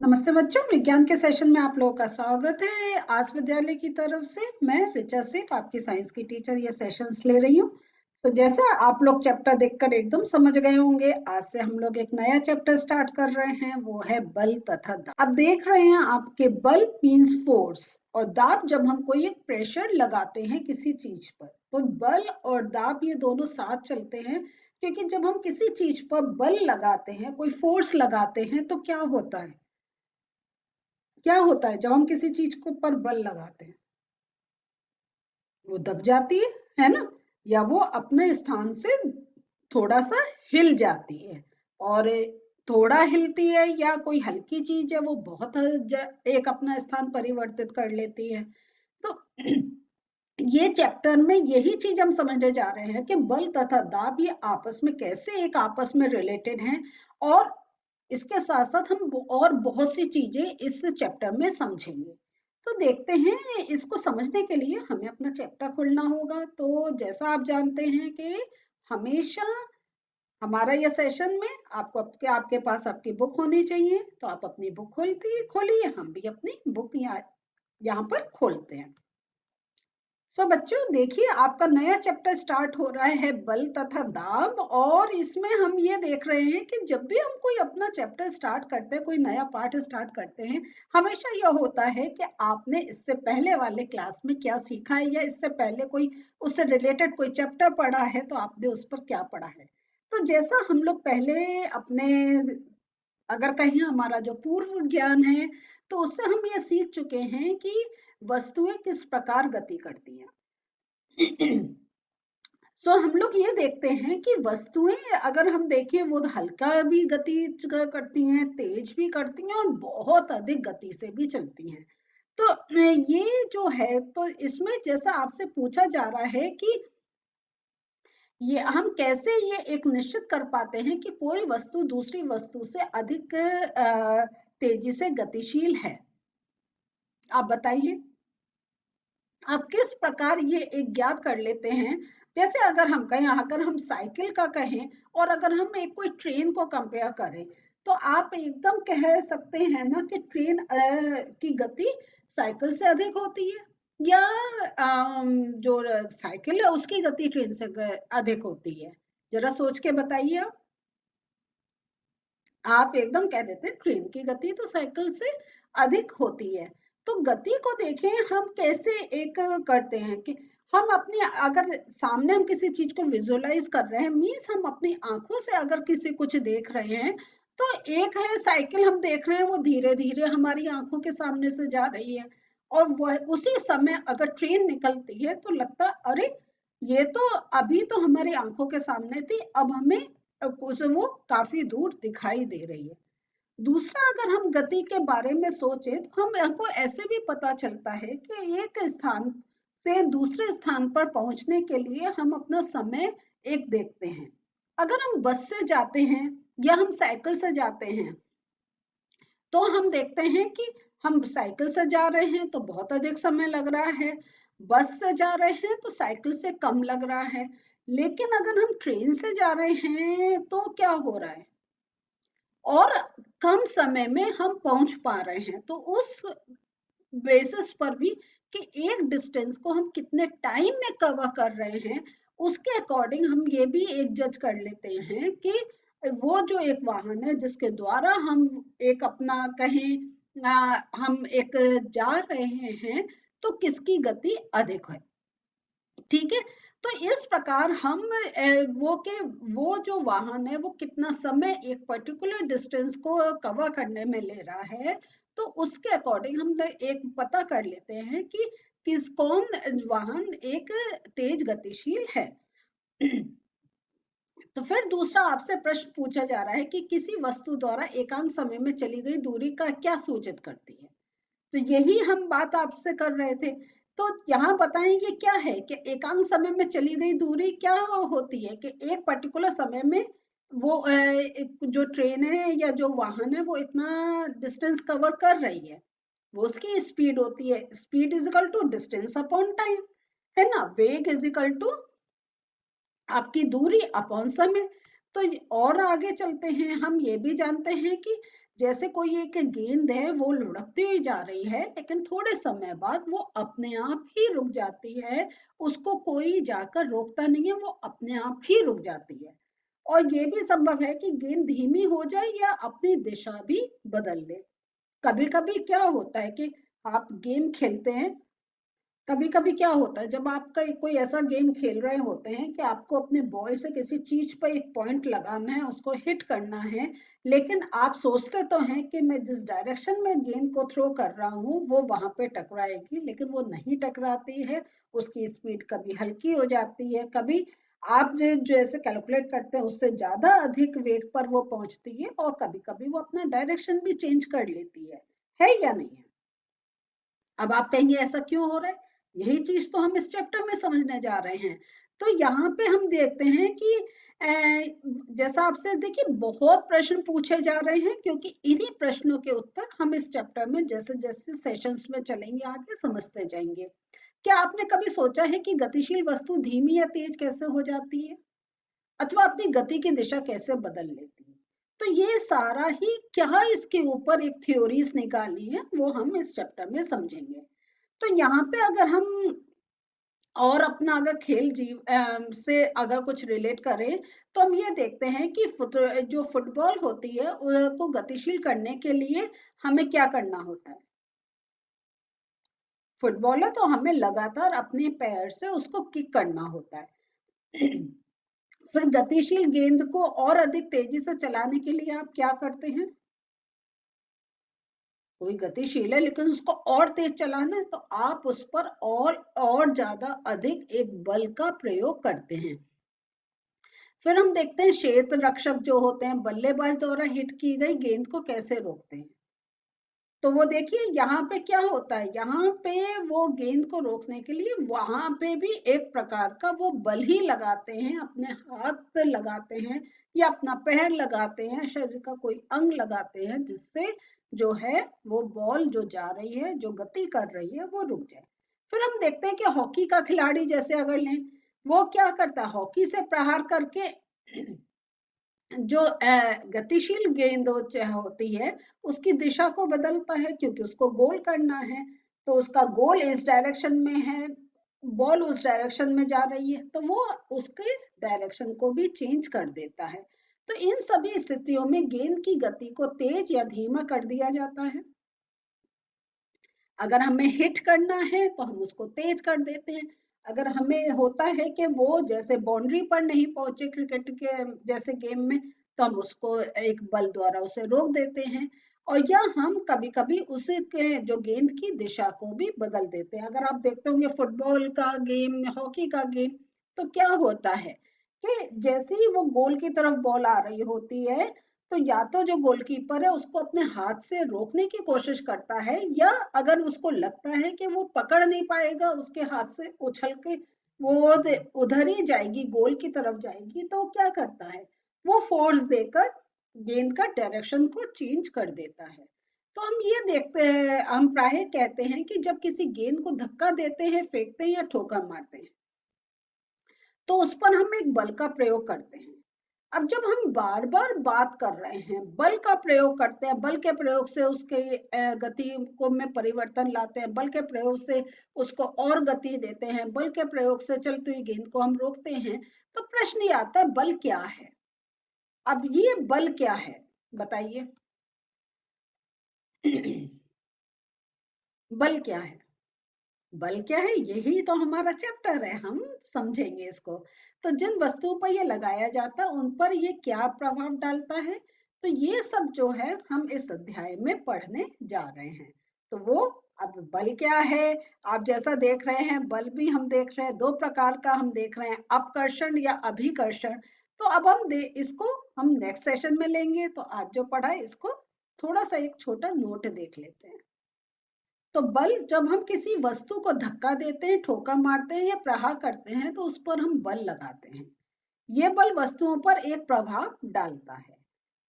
नमस्ते बच्चों, विज्ञान के सेशन में आप लोगों का स्वागत है। आज विद्यालय की तरफ से मैं ऋचा सेठ, आपकी साइंस की टीचर, ये सेशंस ले रही हूँ। तो जैसा आप लोग चैप्टर देखकर एकदम समझ गए होंगे, आज से हम लोग एक नया चैप्टर स्टार्ट कर रहे हैं, वो है बल तथा दाब। अब देख रहे हैं आपके बल मीन्स फोर्स और दाब जब हम कोई एक प्रेशर लगाते हैं किसी चीज पर, तो बल और दाब ये दोनों साथ चलते हैं। क्योंकि जब हम किसी चीज पर बल लगाते हैं, कोई फोर्स लगाते हैं, तो क्या होता है जब हम किसी चीज को पर बल लगाते हैं? वो दब जाती है ना, या वो अपने स्थान से थोड़ा सा हिल जाती है। और थोड़ा हिलती है या कोई हल्की चीज है वो बहुत एक अपना स्थान परिवर्तित कर लेती है। तो ये चैप्टर में यही चीज हम समझने जा रहे हैं कि बल तथा दाब ये आपस में कैसे एक आपस में रिलेटेड हैं। और इसके साथ साथ हम और बहुत सी चीजें इस चैप्टर में समझेंगे। तो देखते हैं, इसको समझने के लिए हमें अपना चैप्टर खोलना होगा। तो जैसा आप जानते हैं कि हमेशा हमारा यह सेशन में आपको आपके पास आपकी बुक होनी चाहिए। तो आप अपनी बुक खोलिए, हम भी अपनी बुक यहाँ पर खोलते हैं। सो बच्चों देखिए, आपका नया चैप्टर स्टार्ट हो रहा है बल तथा दाब। और इसमें हम ये देख रहे हैं कि जब भी हम कोई अपना चैप्टर स्टार्ट करते हैं, कोई नया पार्ट स्टार्ट करते हैं, हमेशा यह होता है कि आपने इससे पहले वाले क्लास में क्या सीखा है, या इससे पहले कोई उससे रिलेटेड कोई चैप्टर पढ़ा है तो आपने उस पर क्या पढ़ा है। तो जैसा हम लोग पहले अपने, अगर कहीं हमारा जो पूर्व ज्ञान है, तो उससे हम ये सीख चुके हैं कि वस्तुएं किस प्रकार गति करती हैं। सो हम लोग ये देखते हैं कि वस्तुएं अगर हम देखें, वो हल्का भी गति करती हैं, तेज भी करती हैं और बहुत अधिक गति से भी चलती हैं। तो ये जो है, तो इसमें जैसा आपसे पूछा जा रहा है कि ये हम कैसे ये एक निश्चित कर पाते हैं कि कोई वस्तु दूसरी वस्तु से अधिक तेजी से गतिशील है। आप बताइए, आप किस प्रकार ये एक ज्ञात कर लेते हैं। जैसे अगर हम कहें, अगर हम साइकिल का कहें और अगर हम एक कोई ट्रेन को कंपेयर करें, तो आप एकदम कह सकते हैं ना कि ट्रेन की गति साइकिल से अधिक होती है, या जो साइकिल है उसकी गति ट्रेन से अधिक होती है। जरा सोच के बताइए। आप एकदम कह देते हैं ट्रेन की गति तो साइकिल से अधिक होती है। तो गति को देखें हम कैसे एक करते हैं कि हम अपनी, अगर सामने हम किसी चीज को विजुअलाइज कर रहे हैं, मीन्स हम अपनी आंखों से अगर किसी कुछ देख रहे हैं, तो एक है साइकिल हम देख रहे हैं, वो धीरे धीरे हमारी आंखों के सामने से जा रही है। और वह उसी समय अगर ट्रेन निकलती है तो लगता अरे, ये तो अभी तो हमारी आंखों के सामने थी, अब हमें वो काफी दूर दिखाई दे रही है। दूसरा, अगर हम गति के बारे में सोचे तो हमको ऐसे भी पता चलता है कि एक स्थान से दूसरे स्थान पर पहुंचने के लिए हम अपना समय एक देखते हैं। अगर हम बस से जाते हैं या हम साइकिल से जाते हैं, तो हम देखते हैं कि हम साइकिल से जा रहे हैं तो बहुत अधिक समय लग रहा है, बस से जा रहे हैं तो साइकिल से कम लग रहा है। लेकिन अगर हम ट्रेन से जा रहे हैं तो क्या हो रहा है, और कम समय में हम पहुंच पा रहे हैं। तो उस बेसिस पर भी कि एक डिस्टेंस को हम कितने टाइम में कवर कर रहे हैं, उसके अकॉर्डिंग हम ये भी एक जज कर लेते हैं कि वो जो एक वाहन है जिसके द्वारा हम एक अपना कहें हम एक जा रहे हैं, तो किसकी गति अधिक है। ठीक है, तो इस प्रकार हम वो जो वाहन है वो कितना समय एक पर्टिकुलर डिस्टेंस को कवर करने में ले रहा है, तो उसके अकॉर्डिंग हम एक पता कर लेते हैं कि कौन वाहन एक तेज गतिशील है। तो फिर दूसरा आपसे प्रश्न पूछा जा रहा है कि किसी वस्तु द्वारा एकांक समय में चली गई दूरी का क्या सूचित करती है। तो यही हम बात आपसे कर रहे थे। तो यहाँ बताएं ये क्या है कि एकांक समय में चली गई दूरी क्या होती है कि एक पर्टिकुलर समय में वो जो ट्रेन है या जो वाहन है वो इतना डिस्टेंस कवर कर रही है, वो उसकी स्पीड होती है। Speed is equal to distance upon time, है ना। वेग इज इक्वल टू आपकी दूरी अपॉन समय। तो और आगे चलते हैं, हम ये भी जानते हैं कि जैसे कोई एक गेंद है वो लुढ़कती हुई जा रही है, लेकिन थोड़े समय बाद वो अपने आप ही रुक जाती है, उसको कोई जाकर रोकता नहीं है, वो अपने आप ही रुक जाती है। और ये भी संभव है कि गेंद धीमी हो जाए या अपनी दिशा भी बदल ले। कभी कभी क्या होता है कि आप गेम खेलते हैं, कभी कभी क्या होता है जब आपका कोई ऐसा गेम खेल रहे होते हैं कि आपको अपने बॉल से किसी चीज पर एक पॉइंट लगाना है, उसको हिट करना है, लेकिन आप सोचते तो हैं कि मैं जिस डायरेक्शन में गेंद को थ्रो कर रहा हूँ वो वहां पे टकराएगी, लेकिन वो नहीं टकराती है। उसकी स्पीड कभी हल्की हो जाती है, कभी आप जैसे कैलकुलेट करते हैं उससे ज्यादा अधिक वेग पर वो पहुंचती है, और कभी कभी वो अपना डायरेक्शन भी चेंज कर लेती है या नहीं है? अब आप कहेंगे ऐसा क्यों हो रहा है? यही चीज तो हम इस चैप्टर में समझने जा रहे हैं। तो यहाँ पे हम देखते हैं कि जैसा आपसे देखिए बहुत प्रश्न पूछे जा रहे हैं, क्योंकि इन्हीं प्रश्नों के उत्तर हम इस चैप्टर में जैसे जैसे सेशंस में चलेंगे आगे समझते जाएंगे। क्या आपने कभी सोचा है कि गतिशील वस्तु धीमी या तेज कैसे हो जाती है, अथवा अपनी गति की दिशा कैसे बदल लेती है? तो ये सारा ही क्या इसके ऊपर एक थ्योरीज निकाली है वो हम इस चैप्टर में समझेंगे। तो यहाँ पे अगर हम और अपना अगर खेल जीव से अगर कुछ रिलेट करें, तो हम ये देखते हैं कि जो फुटबॉल होती है को गतिशील करने के लिए हमें क्या करना होता है? फुटबॉल है तो हमें लगातार अपने पैर से उसको किक करना होता है। फिर गतिशील गेंद को और अधिक तेजी से चलाने के लिए आप क्या करते हैं? कोई गतिशील है लेकिन उसको और तेज चलाना है, तो आप उस पर और ज्यादा अधिक एक बल का प्रयोग करते हैं। फिर हम देखते हैं क्षेत्र रक्षक जो होते हैं बल्लेबाज द्वारा हिट की गई गेंद को कैसे रोकते हैं। तो वो देखिए यहाँ पे क्या होता है, यहाँ पे वो गेंद को रोकने के लिए वहां पे भी एक प्रकार का वो बल ही लगाते हैं, अपने हाथ से लगाते हैं या अपना पैर लगाते हैं, शरीर का कोई अंग लगाते हैं, जिससे जो है वो बॉल जो जा रही है, जो गति कर रही है, वो रुक जाए। फिर हम देखते हैं कि हॉकी का खिलाड़ी जैसे अगर लें, वो क्या करता है, हॉकी से प्रहार करके जो गतिशील गेंद होती है उसकी दिशा को बदलता है, क्योंकि उसको गोल करना है। तो उसका गोल इस डायरेक्शन में है, बॉल उस डायरेक्शन में जा रही है, तो वो उसके डायरेक्शन को भी चेंज कर देता है। तो इन सभी स्थितियों में गेंद की गति को तेज या धीमा कर दिया जाता है। अगर हमें हिट करना है तो हम उसको तेज कर देते हैं। अगर हमें होता है कि वो जैसे बाउंड्री पर नहीं पहुंचे क्रिकेट के जैसे गेम में, तो हम उसको एक बल द्वारा उसे रोक देते हैं। और या हम कभी कभी उसे के जो गेंद की दिशा को भी बदल देते हैं। अगर आप देखते होंगे फुटबॉल का गेम, हॉकी का गेम, तो क्या होता है कि जैसे ही वो गोल की तरफ बॉल आ रही होती है, तो या तो जो गोलकीपर है उसको अपने हाथ से रोकने की कोशिश करता है, या अगर उसको लगता है कि वो पकड़ नहीं पाएगा, उसके हाथ से उछल के वो उधर ही जाएगी, गोल की तरफ जाएगी, तो क्या करता है, वो फोर्स देकर गेंद का डायरेक्शन को चेंज कर देता है। तो हम ये देखते हैं, हम प्राय कहते हैं कि जब किसी गेंद को धक्का देते हैं, फेंकते हैं या ठोकर मारते हैं, तो उस पर हम एक बल का प्रयोग करते हैं। अब जब हम बार बार बात कर रहे हैं, बल का प्रयोग करते हैं, बल के प्रयोग से उसके गति को में परिवर्तन लाते हैं, बल के प्रयोग से उसको और गति देते हैं, बल के प्रयोग से चलती हुई गेंद को हम रोकते हैं, तो प्रश्न ये आता है बल क्या है? अब ये बल क्या है बताइए? बल क्या है? बल क्या है, यही तो हमारा चैप्टर है, हम समझेंगे इसको। तो जिन वस्तुओं पर ये लगाया जाता है उन पर ये क्या प्रभाव डालता है, तो ये सब जो है हम इस अध्याय में पढ़ने जा रहे हैं। तो वो अब बल क्या है, आप जैसा देख रहे हैं बल भी हम देख रहे हैं, दो प्रकार का हम देख रहे हैं, अपकर्षण या अभिकर्षण। तो अब हम इसको हम नेक्स्ट सेशन में लेंगे, तो आज जो पढ़ा है इसको थोड़ा सा एक छोटा नोट देख लेते हैं। तो बल, जब हम किसी वस्तु को धक्का देते हैं, ठोकर मारते हैं या प्रहार करते हैं, तो उस पर हम बल लगाते हैं। ये बल वस्तुओं पर एक प्रभाव डालता है।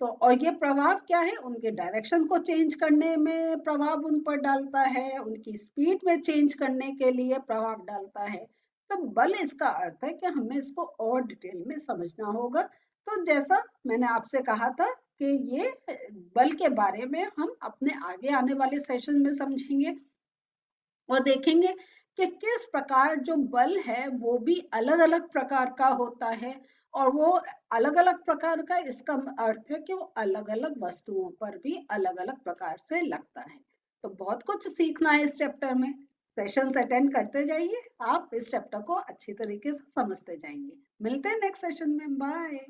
तो और ये प्रभाव क्या है, उनके डायरेक्शन को चेंज करने में प्रभाव उन पर डालता है, उनकी स्पीड में चेंज करने के लिए प्रभाव डालता है। तो बल इसका अर्थ है कि हमें इसको और डिटेल में समझना होगा। तो जैसा मैंने आपसे कहा था कि ये बल के बारे में हम अपने आगे आने वाले सेशन में समझेंगे और देखेंगे कि किस प्रकार जो बल है वो भी अलग अलग प्रकार का होता है, और वो अलग अलग प्रकार का इसका अर्थ है कि वो अलग अलग वस्तुओं पर भी अलग अलग प्रकार से लगता है। तो बहुत कुछ सीखना है इस चैप्टर में। सेशंस अटेंड करते जाइए, आप इस चैप्टर को अच्छी तरीके से समझते जाएंगे। मिलते हैं नेक्स्ट सेशन में। बाय।